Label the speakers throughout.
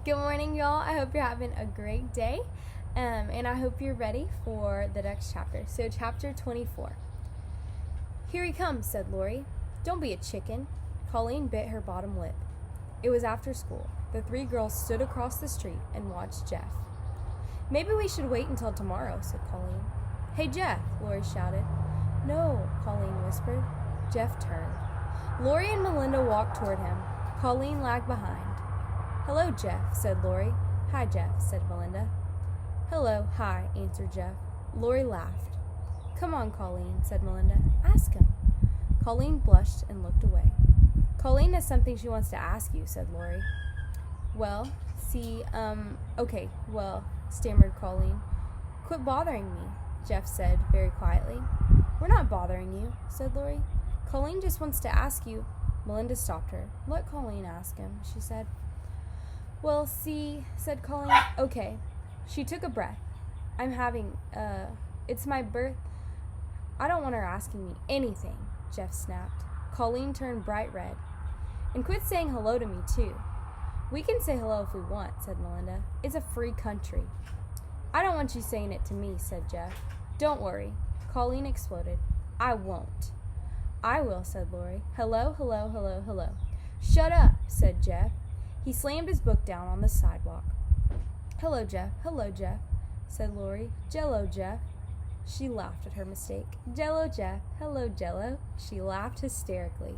Speaker 1: Good morning, y'all. I hope you're having a great day, and I hope you're ready for the next chapter. So, chapter 24. Here he comes, said Lori. Don't be a chicken. Colleen bit her bottom lip. It was after school. The three girls stood across the street and watched Jeff. Maybe we should wait until tomorrow, said Colleen. Hey, Jeff, Lori shouted. No, Colleen whispered. Jeff turned. Lori and Melinda walked toward him. Colleen lagged behind. Hello, Jeff, said Lori. Hi, Jeff, said Melinda. Hello, hi, answered Jeff. Lori laughed. Come on, Colleen, said Melinda. Ask him. Colleen blushed and looked away. Colleen has something she wants to ask you, said Lori. Well, okay, stammered Colleen. Quit bothering me, Jeff said very quietly. We're not bothering you, said Lori. Colleen just wants to ask you. Melinda stopped her. Let Colleen ask him, she said. Well, said Colleen. Okay. She took a breath. It's my birth. I don't want her asking me anything, Jeff snapped. Colleen turned bright red. And quit saying hello to me, too. We can say hello if we want, said Melinda. It's a free country. I don't want you saying it to me, said Jeff. Don't worry. Colleen exploded. I won't. I will, said Lori. Hello, hello, hello, hello. Shut up, said Jeff. He slammed his book down on the sidewalk. Hello, Jeff, said Lori. Jello, Jeff. She laughed at her mistake. Jello, Jeff. Hello, Jello. She laughed hysterically.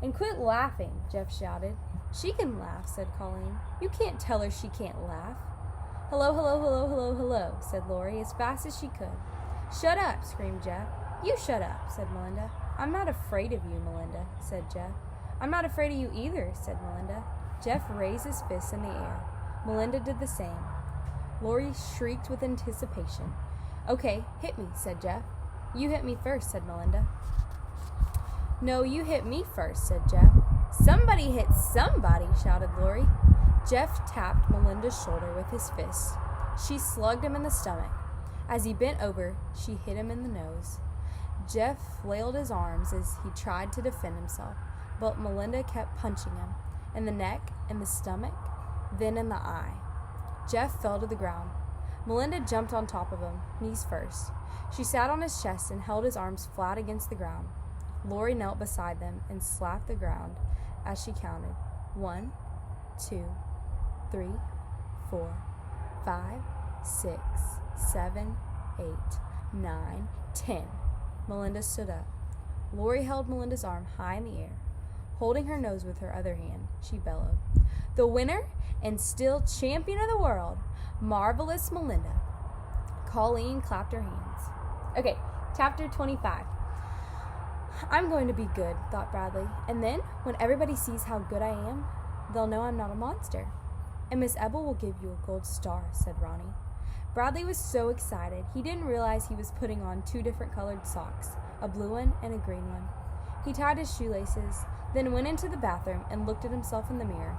Speaker 1: And quit laughing, Jeff shouted. She can laugh, said Colleen. You can't tell her she can't laugh. Hello, hello, hello, hello, hello, said Lori as fast as she could. Shut up, screamed Jeff. You shut up, said Melinda. I'm not afraid of you, Melinda, said Jeff. I'm not afraid of you either, said Melinda. Jeff raised his fists in the air. Melinda did the same. Lori shrieked with anticipation. Okay, hit me, said Jeff. You hit me first, said Melinda. No, you hit me first, said Jeff. Somebody hit somebody, shouted Lori. Jeff tapped Melinda's shoulder with his fist. She slugged him in the stomach. As he bent over, she hit him in the nose. Jeff flailed his arms as he tried to defend himself, but Melinda kept punching him, in the neck, in the stomach, then in the eye. Jeff fell to the ground. Melinda jumped on top of him, knees first. She sat on his chest and held his arms flat against the ground. Lori knelt beside them and slapped the ground as she counted. 1, 2, 3, 4, 5, 6, 7, 8, 9, 10. Melinda stood up. Lori held Melinda's arm high in the air. Holding her nose with her other hand, she bellowed. The winner and still champion of the world, Marvelous Melinda. Colleen clapped her hands. Okay, chapter 25. I'm going to be good, thought Bradley. And then, when everybody sees how good I am, they'll know I'm not a monster. And Miss Ebel will give you a gold star, said Ronnie. Bradley was so excited, he didn't realize he was putting on 2 different colored socks, a blue one and a green one. He tied his shoelaces, then went into the bathroom and looked at himself in the mirror.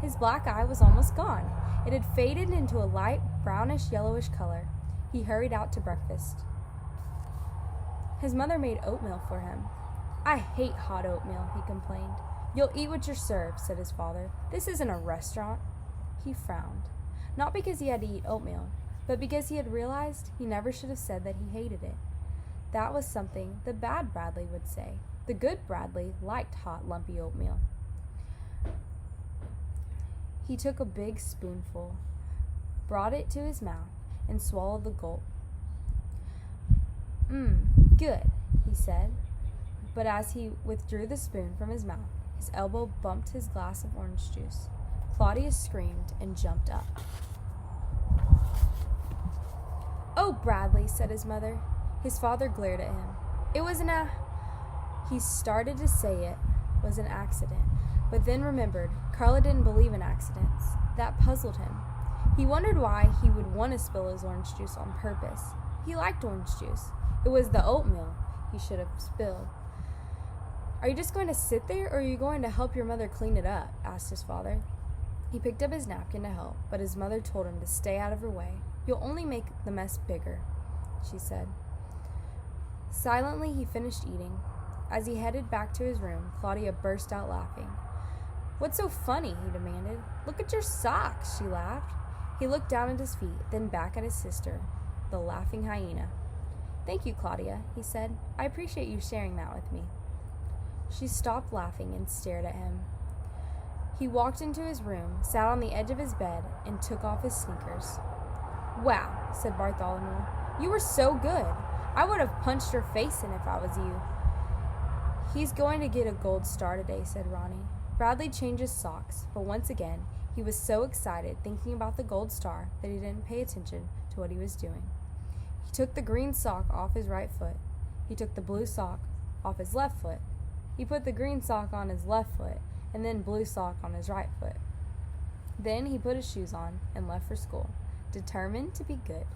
Speaker 1: His black eye was almost gone. It had faded into a light brownish-yellowish color. He hurried out to breakfast. His mother made oatmeal for him. I hate hot oatmeal, he complained. You'll eat what you're served, said his father. This isn't a restaurant. He frowned. Not because he had to eat oatmeal, but because he had realized he never should have said that he hated it. That was something the bad Bradley would say. The good Bradley liked hot, lumpy oatmeal. He took a big spoonful, brought it to his mouth, and swallowed the gulp. Good, he said. But as he withdrew the spoon from his mouth, his elbow bumped his glass of orange juice. Claudia screamed and jumped up. Oh, Bradley, said his mother. His father glared at him. It was He started to say it was an accident, but then remembered Carla didn't believe in accidents. That puzzled him. He wondered why he would want to spill his orange juice on purpose. He liked orange juice. It was the oatmeal he should have spilled. Are you just going to sit there, or are you going to help your mother clean it up? Asked his father. He picked up his napkin to help, but his mother told him to stay out of her way. You'll only make the mess bigger, she said. Silently, he finished eating. As he headed back to his room, Claudia burst out laughing. What's so funny? He demanded. Look at your socks, she laughed. He looked down at his feet, then back at his sister, the laughing hyena. Thank you, Claudia, he said. I appreciate you sharing that with me. She stopped laughing and stared at him. He walked into his room, sat on the edge of his bed, and took off his sneakers. Wow, said Bartholomew. You were so good. I would have punched your face in if I was you. He's going to get a gold star today, said Ronnie. Bradley changed his socks, but once again, he was so excited thinking about the gold star that he didn't pay attention to what he was doing. He took the green sock off his right foot. He took the blue sock off his left foot. He put the green sock on his left foot, and then blue sock on his right foot. Then he put his shoes on and left for school, determined to be good.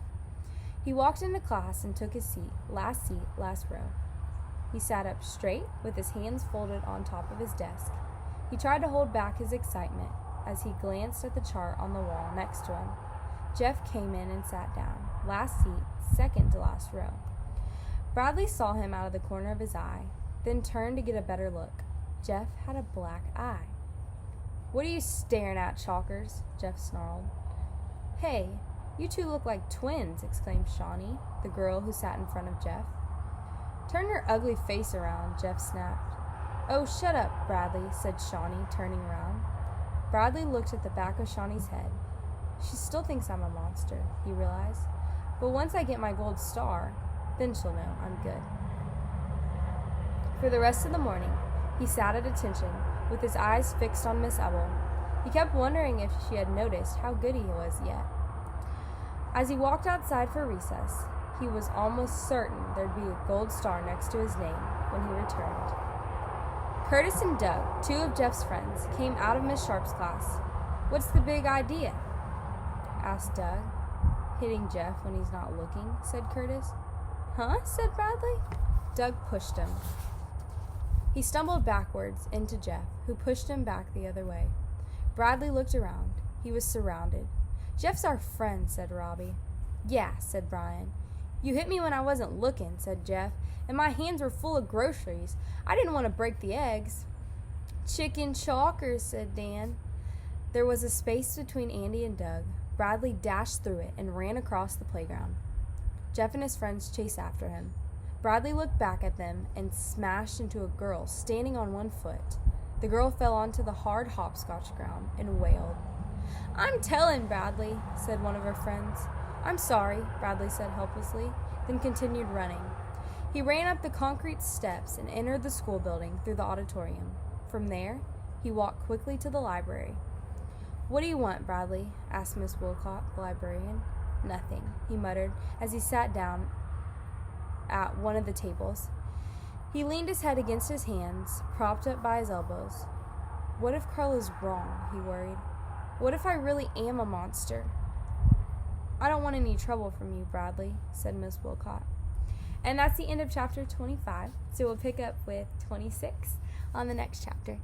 Speaker 1: He walked into class and took his seat, last row. He sat up straight with his hands folded on top of his desk. He tried to hold back his excitement as he glanced at the chart on the wall next to him. Jeff came in and sat down, last seat, second to last row. Bradley saw him out of the corner of his eye, then turned to get a better look. Jeff had a black eye. What are you staring at, Chalkers? Jeff snarled. Hey, you two look like twins, exclaimed Shawnee, the girl who sat in front of Jeff. Turn your ugly face around, Jeff snapped. Oh, shut up, Bradley, said Shawnee, turning around. Bradley looked at the back of Shawnee's head. She still thinks I'm a monster, he realized. But once I get my gold star, then she'll know I'm good. For the rest of the morning, he sat at attention, with his eyes fixed on Miss Ebel. He kept wondering if she had noticed how good he was yet. As he walked outside for recess, he was almost certain there'd be a gold star next to his name when he returned. Curtis and Doug, two of Jeff's friends, came out of Miss Sharp's class. What's the big idea? Asked Doug. Hitting Jeff when he's not looking, said Curtis. Huh? Said Bradley. Doug pushed him. He stumbled backwards into Jeff, who pushed him back the other way. Bradley looked around. He was surrounded. Jeff's our friend, said Robbie. Yeah, said Brian. You hit me when I wasn't looking, said Jeff, and my hands were full of groceries. I didn't want to break the eggs. Chicken chalkers, said Dan. There was a space between Andy and Doug. Bradley dashed through it and ran across the playground. Jeff and his friends chased after him. Bradley looked back at them and smashed into a girl standing on one foot. The girl fell onto the hard hopscotch ground and wailed. I'm telling, Bradley, said one of her friends. I'm sorry, Bradley said helplessly, then continued running. He ran up the concrete steps and entered the school building through the auditorium. From there, he walked quickly to the library. What do you want, Bradley? Asked Miss Wilcott, the librarian. Nothing, he muttered as he sat down at one of the tables. He leaned his head against his hands, propped up by his elbows. What if Carl is wrong, he worried. What if I really am a monster? I don't want any trouble from you, Bradley, said Miss Wilcott. And that's the end of chapter 25, so we'll pick up with 26 on the next chapter.